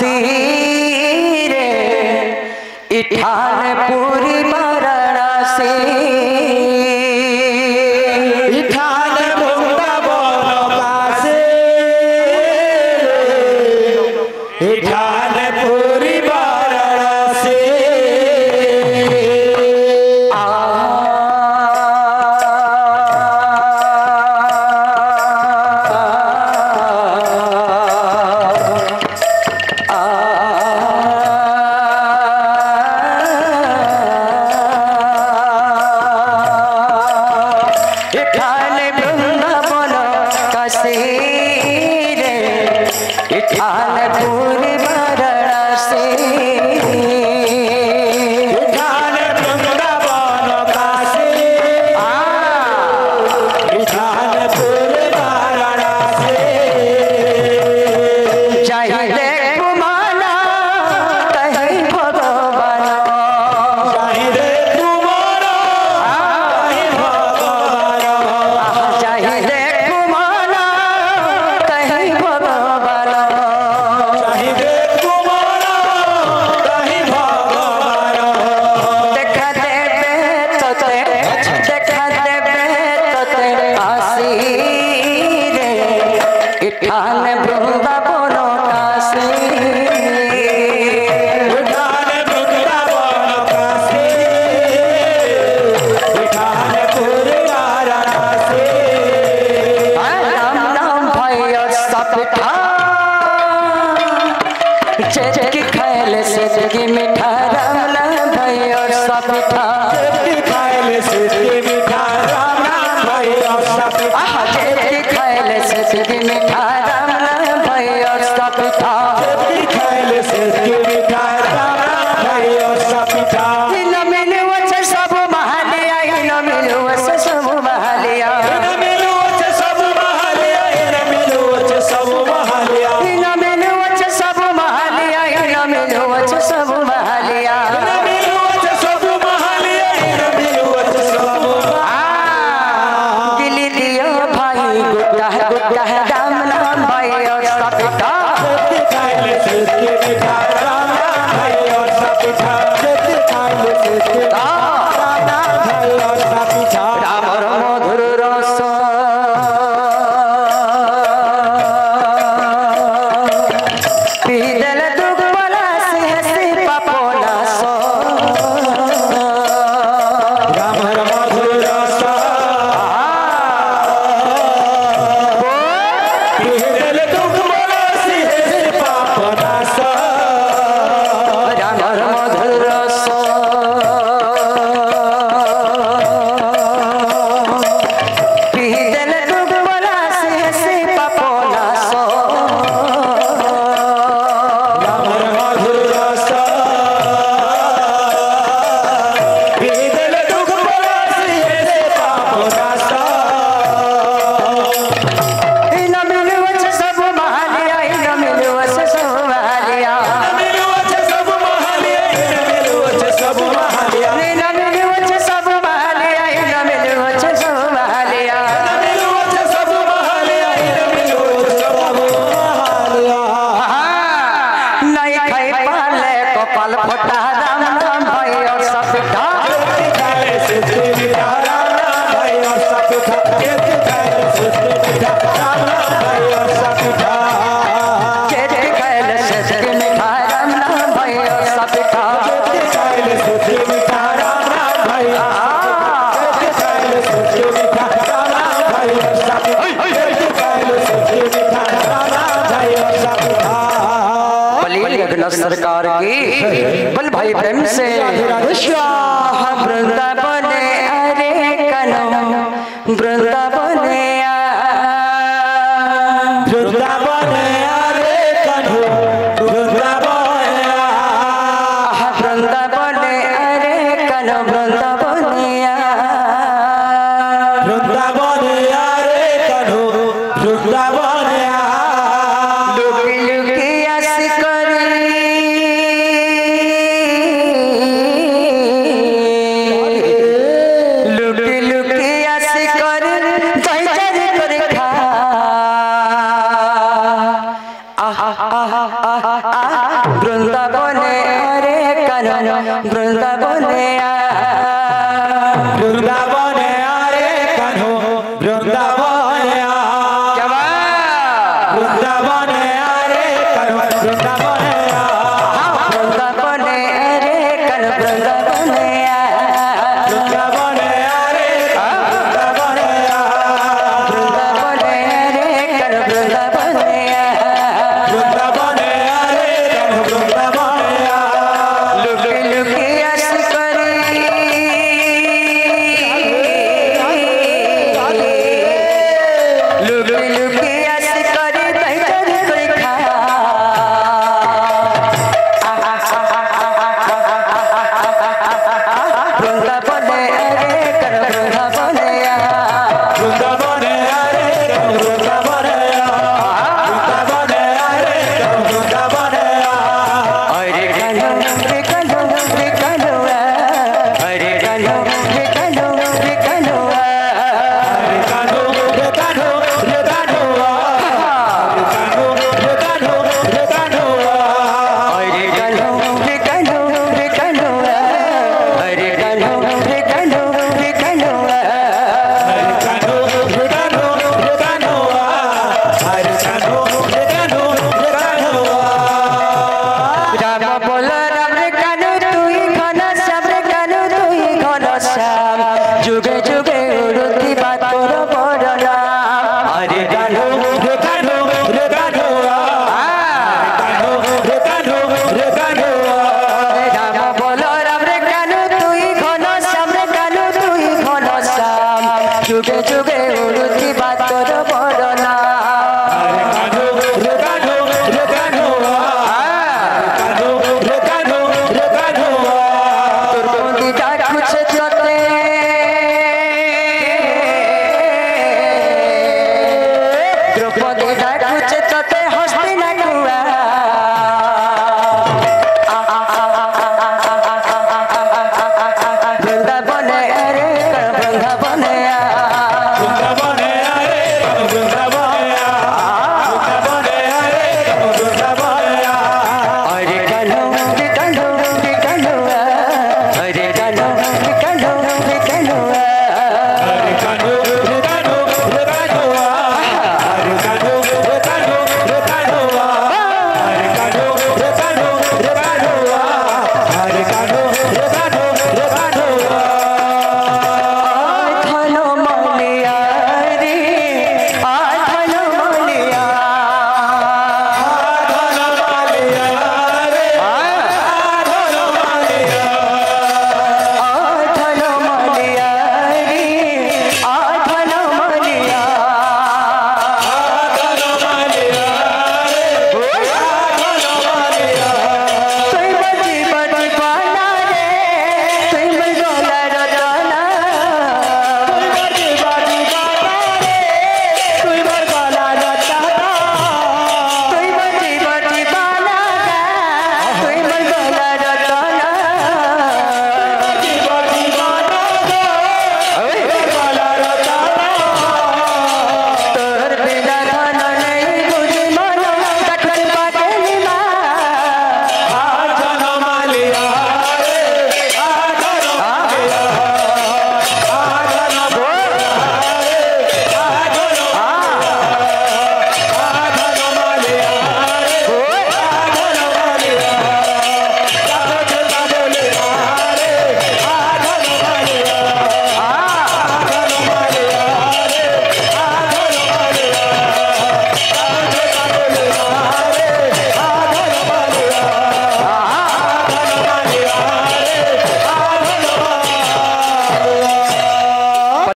काशी रे इठानपुर वाराणसी सरकार की बल भाई प्रेम से वृंदावन अरे कनो वृंदावन वृंदावन अरे कनो वृंदावन वृंदावन अरे कनो वृंदावन वृंदावन अरे कनो वृंदावन বৃন্দাবনে আরে কানু বৃন্দাবনে বৃন্দাবনে আরে কানু বৃন্দাবনে বৃন্দাবনে আরে বৃন্দাবনে বৃন্দাবনে আরে কানু বৃন্দাবনে বৃন্দাবনে আরে কানু বৃন্দাবনে লুকি লুকি আস করি লুকি লুকি আস করি তাই চুরি করে খা বৃন্দাবনে আরে কানু বৃন্দাবনে বৃন্দাবনে আরে কানু বৃন্দাবনে বৃন্দাবনে আরে কানু বৃন্দাবনে আরে কানু রে কানু রে কানু আরে কানু রে কানু রে কানু আরে কানু রে কানু রে কানু আরে কানু রে কানু রে কানু আরে কানু রে কানু রে কানু আরে কানু রে কানু রে কানু আরে কানু রে কানু রে কানু আরে কানু রে কানু রে কানু রাম বল রাম রে কানু তুই ঘন শ্যাম রে কানু তুই ঘন শ্যাম যুগে যুগে উড়তি বাত তোর বড় নাম আরে কানু রে কানু রে কানু কানু রে কানু রে কানু রাম বল রাম রে কানু তুই ঘন শ্যাম রে কানু তুই ঘন শ্যাম যুগে যুগে উড়তি বাত তোর বড় নাম কানু রে কানু রে কানু কানু রে কানু রে কানু তোর বন্দি ডাকুছে যতে দ্রৌপদী ডাকুছে